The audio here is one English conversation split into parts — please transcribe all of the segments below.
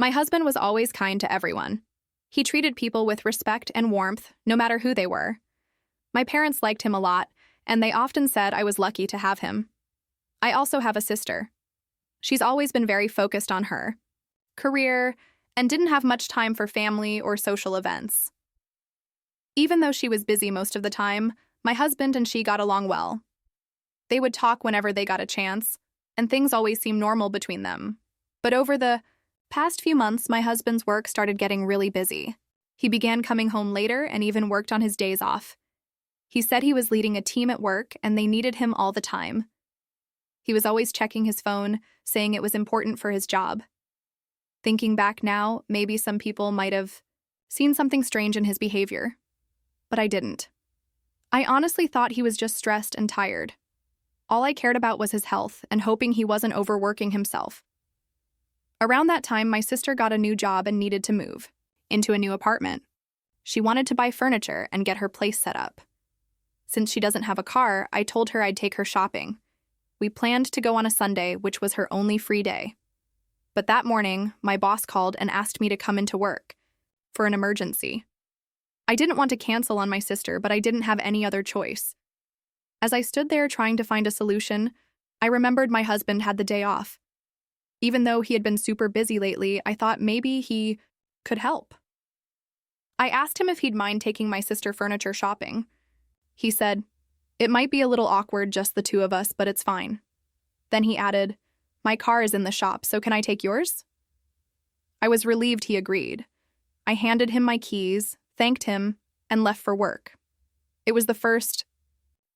My husband was always kind to everyone. He treated people with respect and warmth, no matter who they were. My parents liked him a lot, and they often said I was lucky to have him. I also have a sister. She's always been very focused on her career and didn't have much time for family or social events. Even though she was busy most of the time, my husband and she got along well. They would talk whenever they got a chance, and things always seemed normal between them. But over the past few months, my husband's work started getting really busy. He began coming home later and even worked on his days off. He said he was leading a team at work and they needed him all the time. He was always checking his phone, saying it was important for his job. Thinking back now, maybe some people might have seen something strange in his behavior. But I didn't. I honestly thought he was just stressed and tired. All I cared about was his health and hoping he wasn't overworking himself. Around that time, my sister got a new job and needed to move into a new apartment. She wanted to buy furniture and get her place set up. Since she doesn't have a car, I told her I'd take her shopping. We planned to go on a Sunday, which was her only free day. But that morning, my boss called and asked me to come into work for an emergency. I didn't want to cancel on my sister, but I didn't have any other choice. As I stood there trying to find a solution, I remembered my husband had the day off. Even though he had been super busy lately, I thought maybe he could help. I asked him if he'd mind taking my sister furniture shopping. He said, "It might be a little awkward, just the two of us, but it's fine." Then he added, "My car is in the shop, so can I take yours?" I was relieved he agreed. I handed him my keys, thanked him, and left for work. It was the first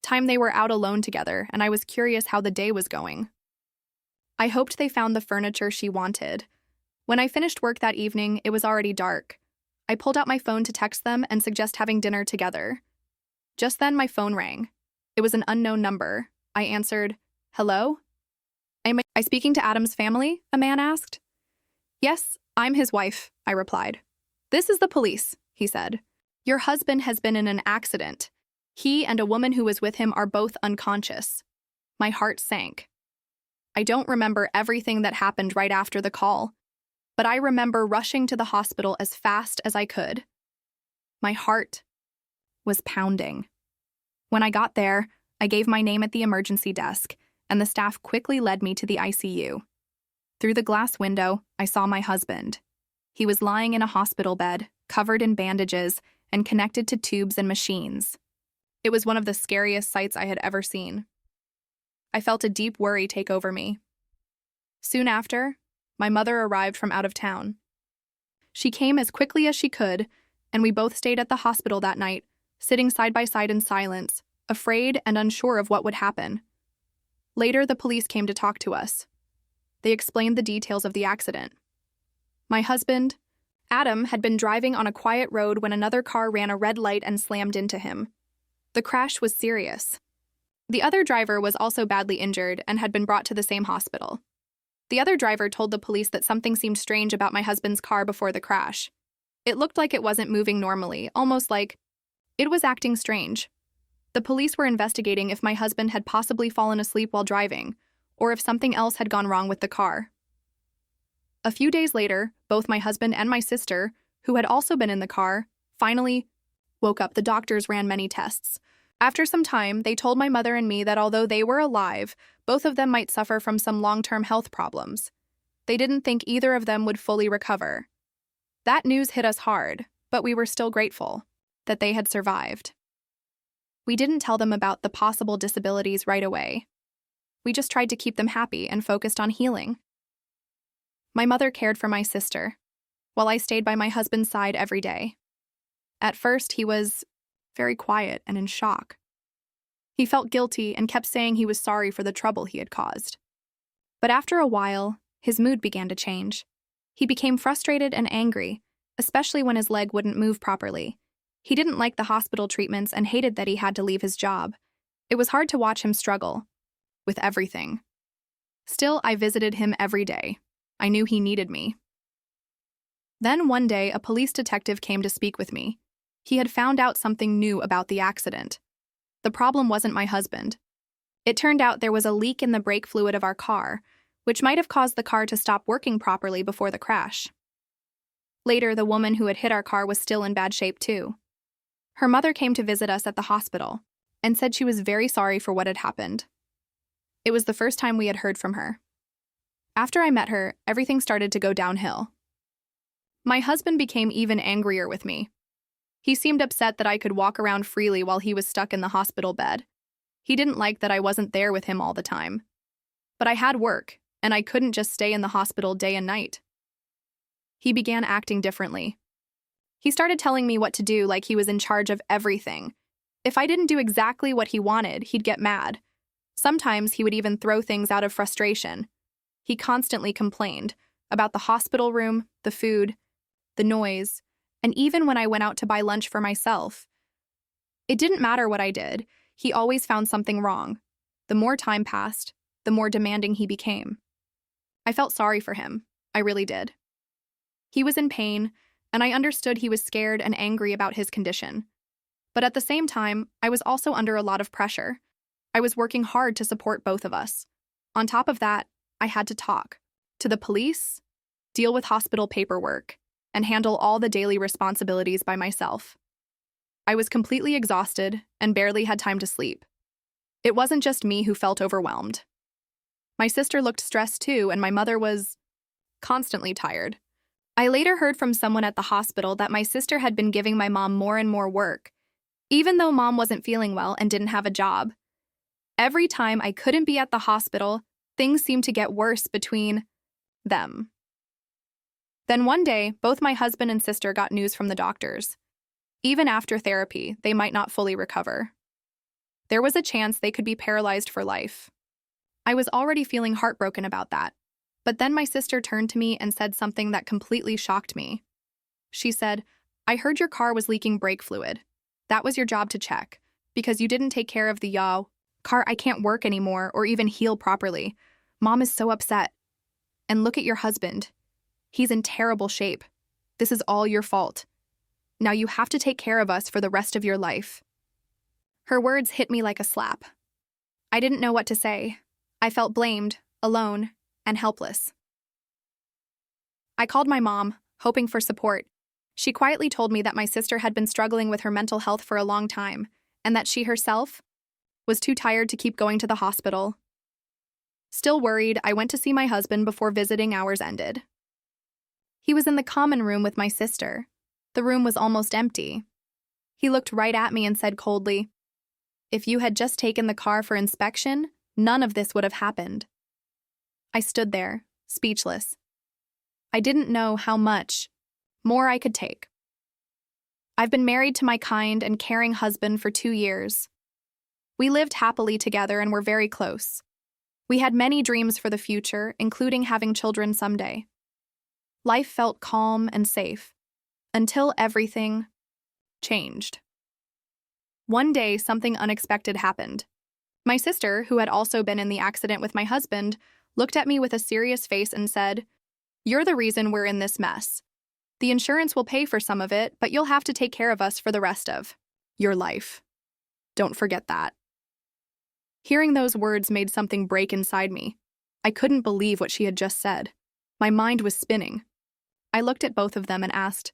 time they were out alone together, and I was curious how the day was going. I hoped they found the furniture she wanted. When I finished work that evening, it was already dark. I pulled out my phone to text them and suggest having dinner together. Just then, my phone rang. It was an unknown number. I answered, "Hello? Am I speaking to Adam's family?" a man asked. "Yes, I'm his wife," I replied. "This is the police," he said. "Your husband has been in an accident. He and a woman who was with him are both unconscious." My heart sank. I don't remember everything that happened right after the call, but I remember rushing to the hospital as fast as I could. My heart was pounding. When I got there, I gave my name at the emergency desk, and the staff quickly led me to the ICU. Through the glass window, I saw my husband. He was lying in a hospital bed, covered in bandages, and connected to tubes and machines. It was one of the scariest sights I had ever seen. I felt a deep worry take over me. Soon after, my mother arrived from out of town. She came as quickly as she could, and we both stayed at the hospital that night, sitting side by side in silence, afraid and unsure of what would happen. Later, the police came to talk to us. They explained the details of the accident. My husband, Adam, had been driving on a quiet road when another car ran a red light and slammed into him. The crash was serious. The other driver was also badly injured and had been brought to the same hospital. The other driver told the police that something seemed strange about my husband's car before the crash. It looked like it wasn't moving normally, almost like it was acting strange. The police were investigating if my husband had possibly fallen asleep while driving, or if something else had gone wrong with the car. A few days later, both my husband and my sister, who had also been in the car, finally woke up. The doctors ran many tests. After some time, they told my mother and me that although they were alive, both of them might suffer from some long-term health problems. They didn't think either of them would fully recover. That news hit us hard, but we were still grateful that they had survived. We didn't tell them about the possible disabilities right away. We just tried to keep them happy and focused on healing. My mother cared for my sister, while I stayed by my husband's side every day. At first, he was very quiet and in shock. He felt guilty and kept saying he was sorry for the trouble he had caused. But after a while, his mood began to change. He became frustrated and angry, especially when his leg wouldn't move properly. He didn't like the hospital treatments and hated that he had to leave his job. It was hard to watch him struggle with everything. Still, I visited him every day. I knew he needed me. Then one day, a police detective came to speak with me. He had found out something new about the accident. The problem wasn't my husband. It turned out there was a leak in the brake fluid of our car, which might have caused the car to stop working properly before the crash. Later, the woman who had hit our car was still in bad shape too. Her mother came to visit us at the hospital and said she was very sorry for what had happened. It was the first time we had heard from her. After I met her, everything started to go downhill. My husband became even angrier with me. He seemed upset that I could walk around freely while he was stuck in the hospital bed. He didn't like that I wasn't there with him all the time. But I had work, and I couldn't just stay in the hospital day and night. He began acting differently. He started telling me what to do like he was in charge of everything. If I didn't do exactly what he wanted, he'd get mad. Sometimes he would even throw things out of frustration. He constantly complained about the hospital room, the food, the noise, and even when I went out to buy lunch for myself. It didn't matter what I did, he always found something wrong. The more time passed, the more demanding he became. I felt sorry for him, I really did. He was in pain, and I understood he was scared and angry about his condition. But at the same time, I was also under a lot of pressure. I was working hard to support both of us. On top of that, I had to talk to the police, deal with hospital paperwork, and handle all the daily responsibilities by myself. I was completely exhausted and barely had time to sleep. It wasn't just me who felt overwhelmed. My sister looked stressed too, and my mother was constantly tired. I later heard from someone at the hospital that my sister had been giving my mom more and more work, even though mom wasn't feeling well and didn't have a job. Every time I couldn't be at the hospital, things seemed to get worse between them. Then one day, both my husband and sister got news from the doctors. Even after therapy, they might not fully recover. There was a chance they could be paralyzed for life. I was already feeling heartbroken about that. But then my sister turned to me and said something that completely shocked me. She said, "I heard your car was leaking brake fluid. That was your job to check, because you didn't take care of the car. I can't work anymore or even heal properly. Mom is so upset. And look at your husband. He's in terrible shape. This is all your fault. Now you have to take care of us for the rest of your life." Her words hit me like a slap. I didn't know what to say. I felt blamed, alone, and helpless. I called my mom, hoping for support. She quietly told me that my sister had been struggling with her mental health for a long time, and that she herself was too tired to keep going to the hospital. Still worried, I went to see my husband before visiting hours ended. He was in the common room with my sister. The room was almost empty. He looked right at me and said coldly, "If you had just taken the car for inspection, none of this would have happened." I stood there, speechless. I didn't know how much more I could take. I've been married to my kind and caring husband for 2 years. We lived happily together and were very close. We had many dreams for the future, including having children someday. Life felt calm and safe, until everything changed. One day, something unexpected happened. My sister, who had also been in the accident with my husband, looked at me with a serious face and said, "You're the reason we're in this mess. The insurance will pay for some of it, but you'll have to take care of us for the rest of your life. Don't forget that." Hearing those words made something break inside me. I couldn't believe what she had just said. My mind was spinning. I looked at both of them and asked,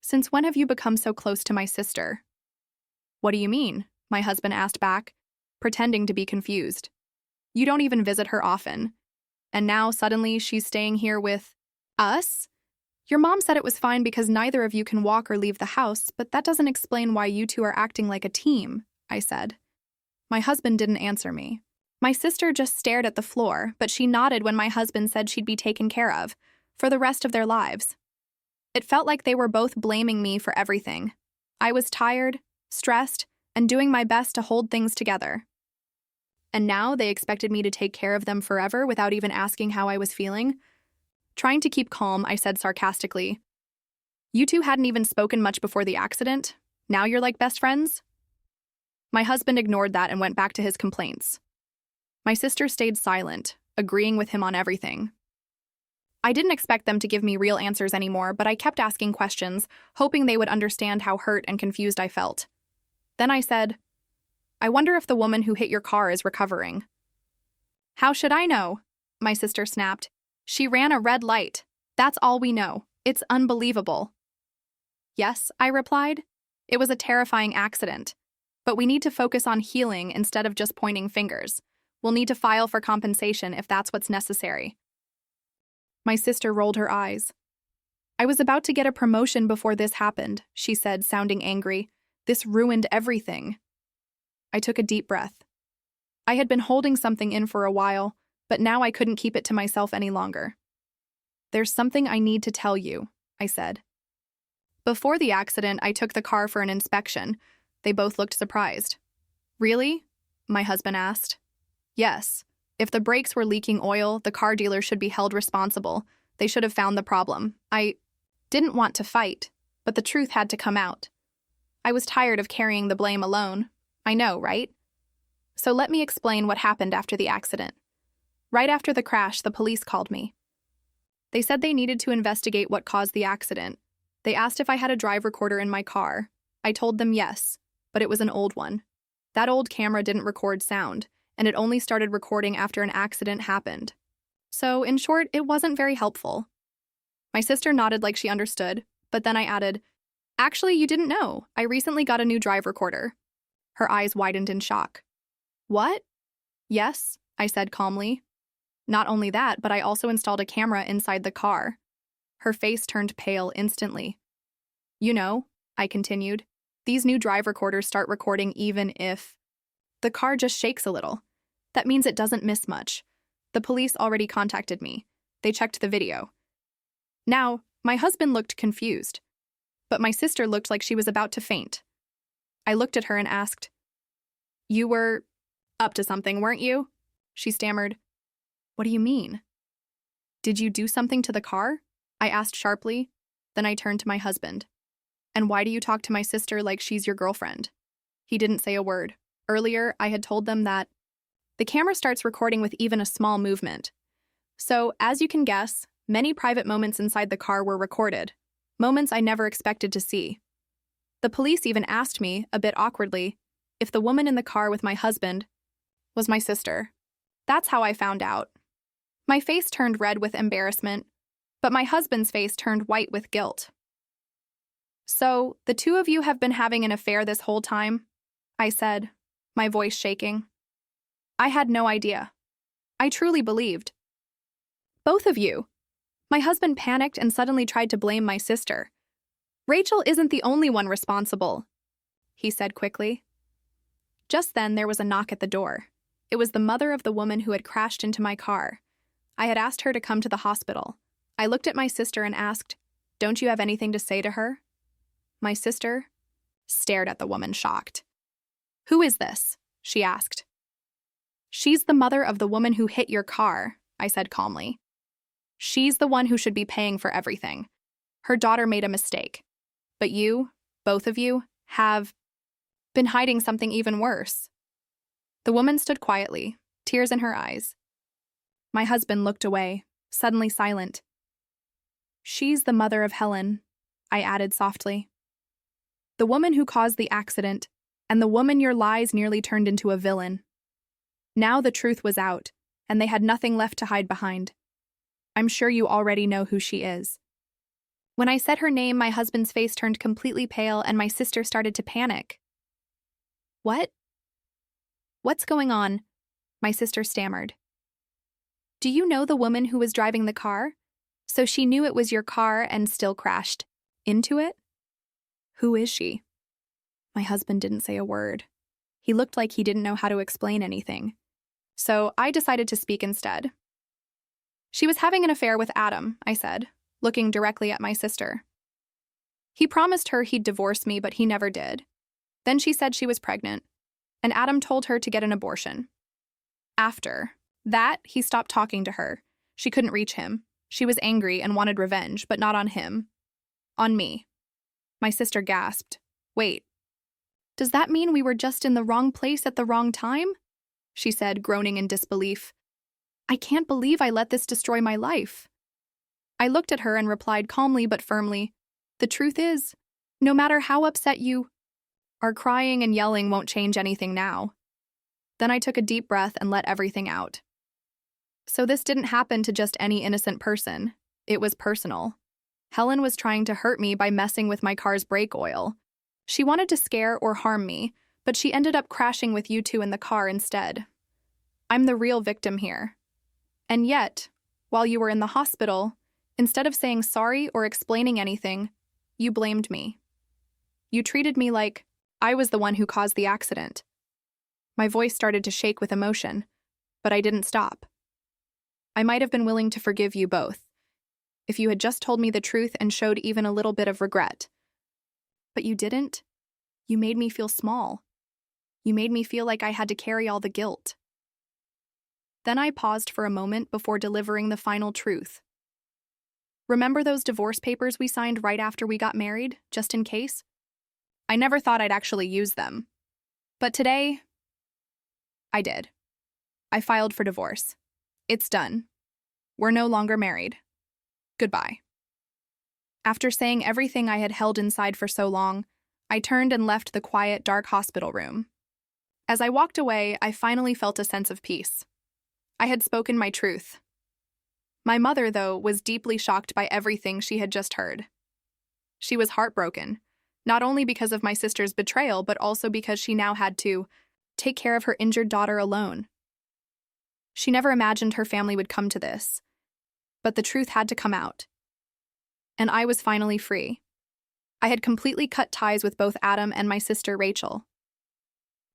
"Since when have you become so close to my sister?" "What do you mean?" my husband asked back, pretending to be confused. "You don't even visit her often. And now suddenly she's staying here with us? Your mom said it was fine because neither of you can walk or leave the house, but that doesn't explain why you two are acting like a team," I said. My husband didn't answer me. My sister just stared at the floor, but she nodded when my husband said she'd be taken care of for the rest of their lives. It felt like they were both blaming me for everything. I was tired, stressed, and doing my best to hold things together. And now they expected me to take care of them forever without even asking how I was feeling. Trying to keep calm, I said sarcastically, "You two hadn't even spoken much before the accident? Now you're like best friends?" My husband ignored that and went back to his complaints. My sister stayed silent, agreeing with him on everything. I didn't expect them to give me real answers anymore, but I kept asking questions, hoping they would understand how hurt and confused I felt. Then I said, "I wonder if the woman who hit your car is recovering." "How should I know?" my sister snapped. "She ran a red light. That's all we know." It's unbelievable. Yes, I replied. It was a terrifying accident. But we need to focus on healing instead of just pointing fingers. We'll need to file for compensation if that's what's necessary. My sister rolled her eyes. I was about to get a promotion before this happened, she said, sounding angry. This ruined everything. I took a deep breath. I had been holding something in for a while, but now I couldn't keep it to myself any longer. There's something I need to tell you, I said. Before the accident, I took the car for an inspection. They both looked surprised. Really? My husband asked. Yes. If the brakes were leaking oil, the car dealer should be held responsible. They should have found the problem. I didn't want to fight, but the truth had to come out. I was tired of carrying the blame alone. I know, right? So let me explain what happened after the accident. Right after the crash, the police called me. They said they needed to investigate what caused the accident. They asked if I had a drive recorder in my car. I told them yes, but it was an old one. That old camera didn't record sound, and it only started recording after an accident happened. So, in short, it wasn't very helpful. My sister nodded like she understood, but then I added, Actually, you didn't know. I recently got a new drive recorder. Her eyes widened in shock. What? Yes, I said calmly. Not only that, but I also installed a camera inside the car. Her face turned pale instantly. You know, I continued, these new drive recorders start recording even if the car just shakes a little. That means it doesn't miss much. The police already contacted me. They checked the video. Now, my husband looked confused, but my sister looked like she was about to faint. I looked at her and asked, You were up to something, weren't you? She stammered. What do you mean? Did you do something to the car? I asked sharply. Then I turned to my husband. And why do you talk to my sister like she's your girlfriend? He didn't say a word. Earlier, I had told them that the camera starts recording with even a small movement. So, as you can guess, many private moments inside the car were recorded, moments I never expected to see. The police even asked me, a bit awkwardly, if the woman in the car with my husband was my sister. That's how I found out. My face turned red with embarrassment, but my husband's face turned white with guilt. So, the two of you have been having an affair this whole time? I said, my voice shaking. I had no idea. I truly believed. Both of you. My husband panicked and suddenly tried to blame my sister. Rachel isn't the only one responsible, he said quickly. Just then, there was a knock at the door. It was the mother of the woman who had crashed into my car. I had asked her to come to the hospital. I looked at my sister and asked, Don't you have anything to say to her? My sister stared at the woman, shocked. Who is this? She asked. She's the mother of the woman who hit your car, I said calmly. She's the one who should be paying for everything. Her daughter made a mistake. But you, both of you, have been hiding something even worse. The woman stood quietly, tears in her eyes. My husband looked away, suddenly silent. She's the mother of Helen, I added softly. The woman who caused the accident, and the woman your lies nearly turned into a villain. Now the truth was out, and they had nothing left to hide behind. I'm sure you already know who she is. When I said her name, my husband's face turned completely pale and my sister started to panic. What? What's going on? My sister stammered. Do you know the woman who was driving the car? So she knew it was your car and still crashed into it? Who is she? My husband didn't say a word. He looked like he didn't know how to explain anything. So I decided to speak instead. She was having an affair with Adam, I said, looking directly at my sister. He promised her he'd divorce me, but he never did. Then she said she was pregnant, and Adam told her to get an abortion. After that, he stopped talking to her. She couldn't reach him. She was angry and wanted revenge, but not on him. On me. My sister gasped. Wait. Does that mean we were just in the wrong place at the wrong time? She said, groaning in disbelief. I can't believe I let this destroy my life. I looked at her and replied calmly but firmly, The truth is, no matter how upset you are, crying and yelling won't change anything now. Then I took a deep breath and let everything out. So this didn't happen to just any innocent person. It was personal. Helen was trying to hurt me by messing with my car's brake oil. She wanted to scare or harm me, but she ended up crashing with you two in the car instead. I'm the real victim here. And yet, while you were in the hospital, instead of saying sorry or explaining anything, you blamed me. You treated me like I was the one who caused the accident. My voice started to shake with emotion, but I didn't stop. I might have been willing to forgive you both, if you had just told me the truth and showed even a little bit of regret. But you didn't. You made me feel small. You made me feel like I had to carry all the guilt. Then I paused for a moment before delivering the final truth. Remember those divorce papers we signed right after we got married, just in case? I never thought I'd actually use them. But today, I did. I filed for divorce. It's done. We're no longer married. Goodbye. After saying everything I had held inside for so long, I turned and left the quiet, dark hospital room. As I walked away, I finally felt a sense of peace. I had spoken my truth. My mother, though, was deeply shocked by everything she had just heard. She was heartbroken, not only because of my sister's betrayal, but also because she now had to take care of her injured daughter alone. She never imagined her family would come to this, but the truth had to come out. And I was finally free. I had completely cut ties with both Adam and my sister Rachel.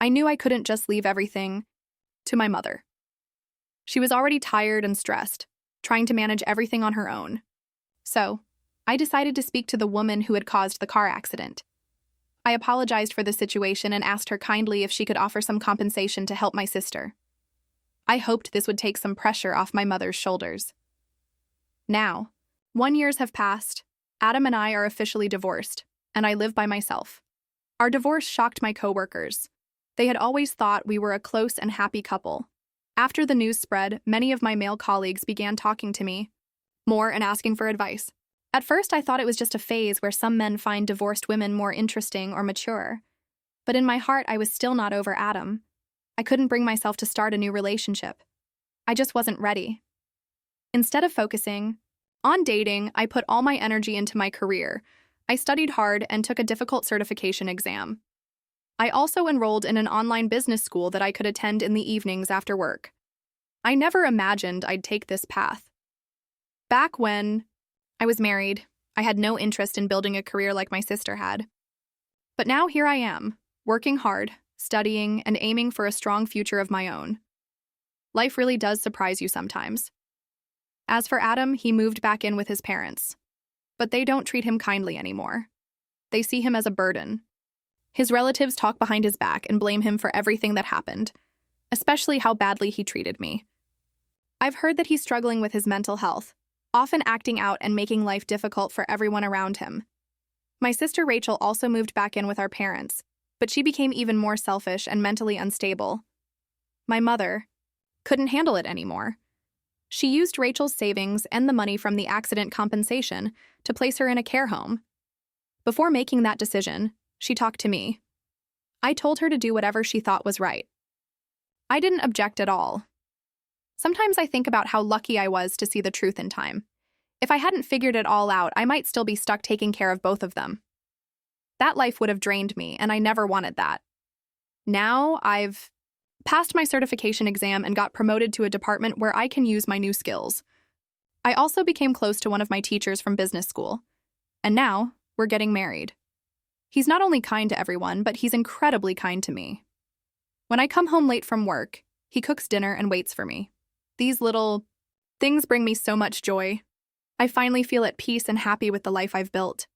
I knew I couldn't just leave everything to my mother. She was already tired and stressed, trying to manage everything on her own. So, I decided to speak to the woman who had caused the car accident. I apologized for the situation and asked her kindly if she could offer some compensation to help my sister. I hoped this would take some pressure off my mother's shoulders. Now, 1 year has passed, Adam and I are officially divorced, and I live by myself. Our divorce shocked my coworkers. They had always thought we were a close and happy couple. After the news spread, many of my male colleagues began talking to me more and asking for advice. At first, I thought it was just a phase where some men find divorced women more interesting or mature. But in my heart, I was still not over Adam. I couldn't bring myself to start a new relationship. I just wasn't ready. Instead of focusing on dating, I put all my energy into my career. I studied hard and took a difficult certification exam. I also enrolled in an online business school that I could attend in the evenings after work. I never imagined I'd take this path. Back when I was married, I had no interest in building a career like my sister had. But now here I am, working hard, studying, and aiming for a strong future of my own. Life really does surprise you sometimes. As for Adam, he moved back in with his parents. But they don't treat him kindly anymore. They see him as a burden. His relatives talk behind his back and blame him for everything that happened, especially how badly he treated me. I've heard that he's struggling with his mental health, often acting out and making life difficult for everyone around him. My sister Rachel also moved back in with our parents, but she became even more selfish and mentally unstable. My mother couldn't handle it anymore. She used Rachel's savings and the money from the accident compensation to place her in a care home. Before making that decision, she talked to me. I told her to do whatever she thought was right. I didn't object at all. Sometimes I think about how lucky I was to see the truth in time. If I hadn't figured it all out, I might still be stuck taking care of both of them. That life would have drained me, and I never wanted that. Now I've passed my certification exam and got promoted to a department where I can use my new skills. I also became close to one of my teachers from business school. And now, we're getting married. He's not only kind to everyone, but he's incredibly kind to me. When I come home late from work, he cooks dinner and waits for me. These little things bring me so much joy. I finally feel at peace and happy with the life I've built.